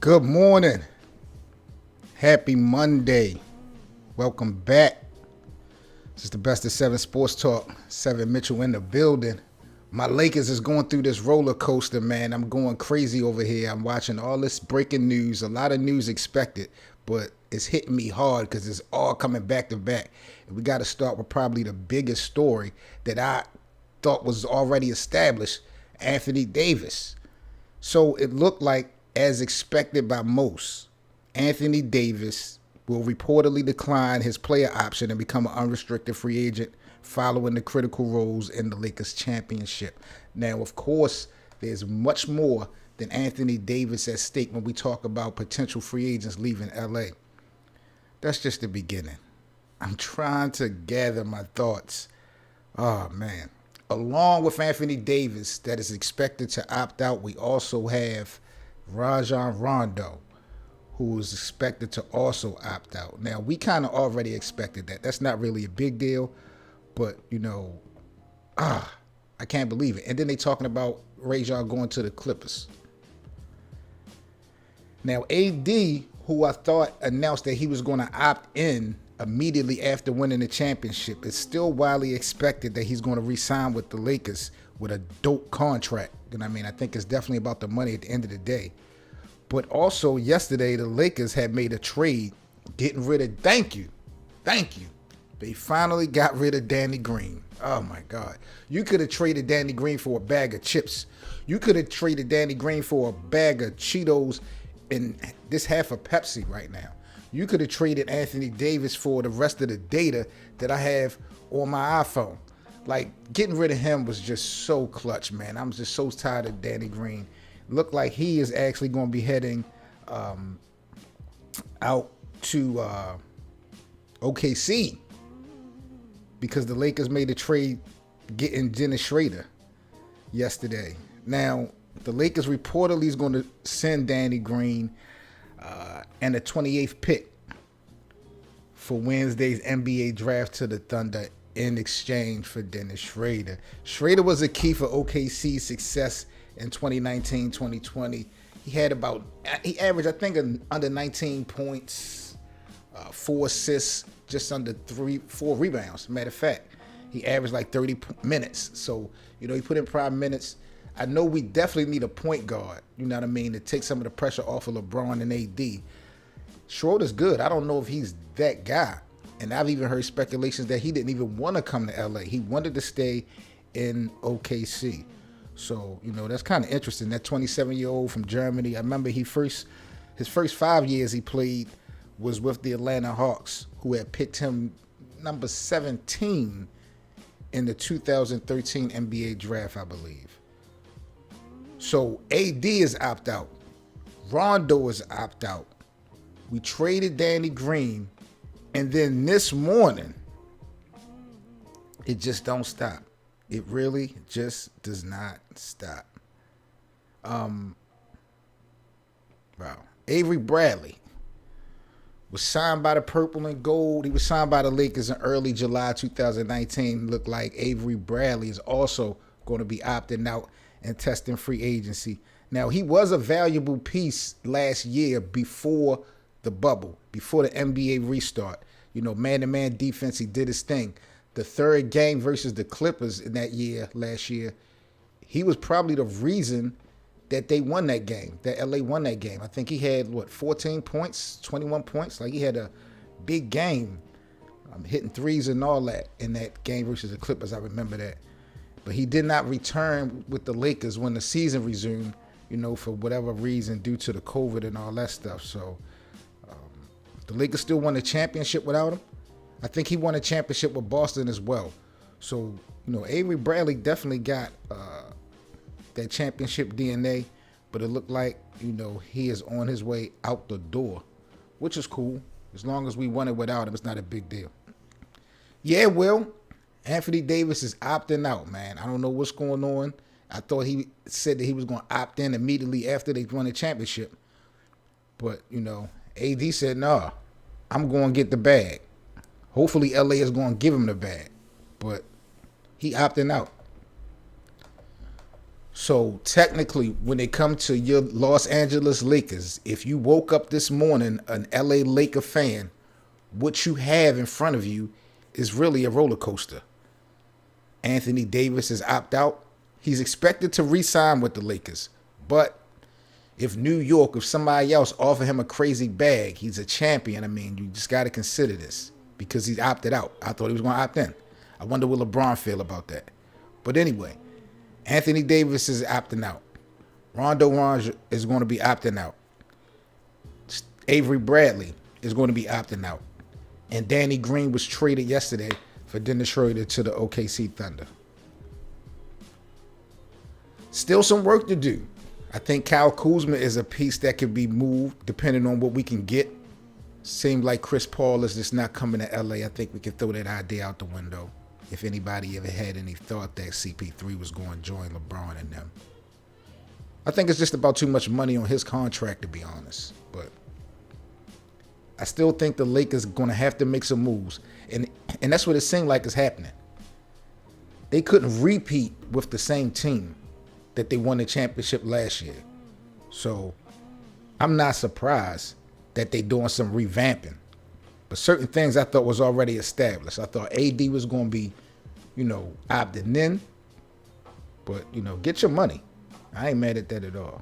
Good morning. Happy Monday. Welcome back. This is the best of 7 Sports Talk. 7 Mitchell in the building. My Lakers is going through this roller coaster, man. I'm going crazy over here. I'm watching all this breaking news. A lot of news expected, but it's hitting me hard because it's all coming back to back. And we got to start with probably the biggest story that I thought was already established, Anthony Davis. So it looked like, as expected by most, Anthony Davis will reportedly decline his player option and become an unrestricted free agent following the critical roles in the Lakers championship. Now, of course, there's much more than Anthony Davis at stake when we talk about potential free agents leaving LA. That's just the beginning. I'm trying to gather my thoughts. Oh, man. Along with Anthony Davis that is expected to opt out, we also have Rajon Rondo, who is expected to also opt out. Now, we kind of already expected that. That's not really a big deal, but, I can't believe it. And then they talking about Rajon going to the Clippers. Now, AD, who I thought announced that he was going to opt in immediately after winning the championship, it's still widely expected that he's going to re-sign with the Lakers with a dope contract. I think it's definitely about the money at the end of the day. But also yesterday, the Lakers had made a trade getting rid of, thank you. They finally got rid of Danny Green. Oh my God. You could have traded Danny Green for a bag of chips. You could have traded Danny Green for a bag of Cheetos and this half of Pepsi right now. You could have traded Anthony Davis for the rest of the data that I have on my iPhone. Like, getting rid of him was just so clutch, man. I'm just so tired of Danny Green. Looked like he is actually going to be heading out to OKC because the Lakers made a trade getting Dennis Schrader yesterday. Now, the Lakers reportedly is going to send Danny Green and a 28th pick for Wednesday's NBA draft to the Thunder in exchange for Dennis Schrader. Schrader was a key for OKC's success in 2019-2020. He averaged, I think, under 19 points, 4 assists, just under 4 rebounds. Matter of fact, he averaged like 30 minutes. So, he put in prime minutes. I know we definitely need a point guard, to take some of the pressure off of LeBron and AD. Schroeder's good. I don't know if he's that guy. And I've even heard speculations that he didn't even want to come to LA. He wanted to stay in OKC. So, that's kind of interesting. That 27-year-old from Germany, I remember his first 5 years he played was with the Atlanta Hawks, who had picked him number 17 in the 2013 NBA draft, I believe. So AD is opt out. Rondo is opt out. We traded Danny Green. And then this morning, it just don't stop. It really just does not stop. Wow. Avery Bradley was signed by the Purple and Gold. He was signed by the Lakers in early July 2019. Looked like Avery Bradley is also going to be opting out and testing free agency. Now, he was a valuable piece last year before the bubble, before the NBA restart. Man-to-man defense, he did his thing. The third game versus the Clippers in that year, last year, he was probably the reason that they won that game, that LA won that game. I think he had, 14 points, 21 points? Like, he had a big game, hitting threes and all that in that game versus the Clippers. I remember that. But he did not return with the Lakers when the season resumed, for whatever reason due to the COVID and all that stuff. So the Lakers still won the championship without him. I think he won a championship with Boston as well. So, Avery Bradley definitely got that championship DNA, but it looked like, he is on his way out the door, which is cool. As long as we won it without him, it's not a big deal. Yeah, Will, Anthony Davis is opting out, man. I don't know what's going on. I thought he said that he was going to opt in immediately after they won the championship. But, AD said, nah, I'm going to get the bag. Hopefully LA is going to give him the bag. But he opting out. So technically, when it comes to your Los Angeles Lakers, if you woke up this morning an LA Laker fan, what you have in front of you is really a roller coaster. Anthony Davis is opt out. He's expected to re-sign with the Lakers. But if New York, if somebody else offer him a crazy bag, he's a champion. I mean, you just got to consider this because he's opted out. I thought he was going to opt in. I wonder what LeBron feel about that. But anyway, Anthony Davis is opting out. Rondo is going to be opting out. Avery Bradley is going to be opting out. And Danny Green was traded yesterday for Dennis Schroeder to the OKC Thunder. Still some work to do. I think Kyle Kuzma is a piece that could be moved depending on what we can get. Seems like Chris Paul is just not coming to LA. I think we can throw that idea out the window. If anybody ever had any thought that CP3 was going to join LeBron and them. I think it's just about too much money on his contract, to be honest. But I still think the Lakers are going to have to make some moves. And that's what it seemed like is happening. They couldn't repeat with the same team that they won the championship last year. So I'm not surprised that they're doing some revamping. But certain things I thought was already established. I thought AD was going to be, opting in. But, get your money. I ain't mad at that at all.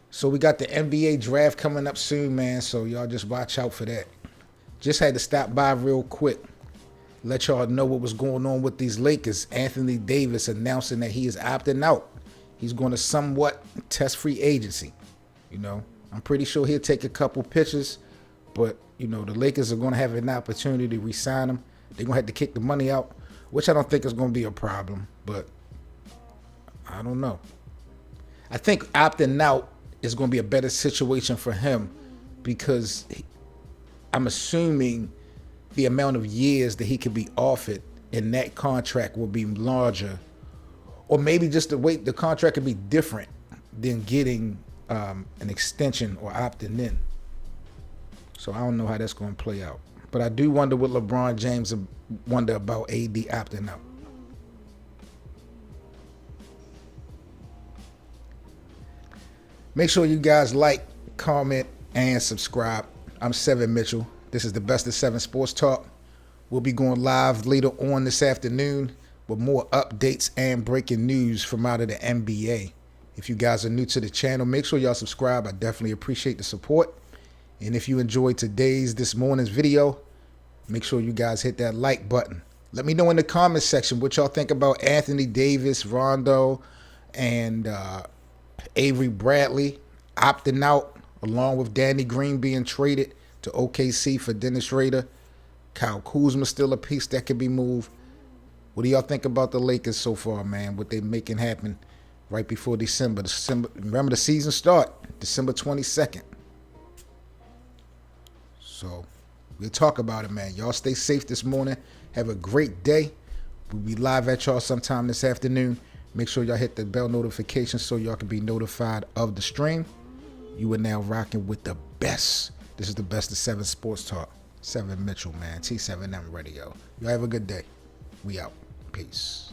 So we got the NBA draft coming up soon, man. So y'all just watch out for that. Just had to stop by real quick. Let y'all know what was going on with these Lakers. Anthony Davis announcing that he is opting out. He's going to somewhat test free agency. I'm pretty sure he'll take a couple pitches. But, the Lakers are going to have an opportunity to re-sign him. They're going to have to kick the money out, which I don't think is going to be a problem. But I don't know. I think opting out is going to be a better situation for him because I'm assuming the amount of years that he could be offered in that contract will be larger, or maybe just the contract could be different than getting an extension or opting in. So I don't know how that's going to play out. But I do wonder what LeBron James wonder about AD opting out. Make sure you guys like, comment, and subscribe. I'm Seven Mitchell. This is the Best of Seven Sports Talk. We'll be going live later on this afternoon with more updates and breaking news from out of the NBA. If you guys are new to the channel, make sure y'all subscribe. I definitely appreciate the support. And if you enjoyed this morning's video, make sure you guys hit that like button. Let me know in the comments section what y'all think about Anthony Davis, Rondo, and Avery Bradley opting out, along with Danny Green being traded to OKC for Dennis Schroeder. Kyle Kuzma still a piece that could be moved. What do y'all think about the Lakers so far, man? What they making happen right before December? Remember the season start, December 22nd. So we'll talk about it, man. Y'all stay safe this morning. Have a great day. We'll be live at y'all sometime this afternoon. Make sure y'all hit the bell notification so y'all can be notified of the stream. You are now rocking with the best. This is the Best of Seven Sports Talk. Seven Mitchell, man. T7M Radio. Y'all have a good day. We out. Peace.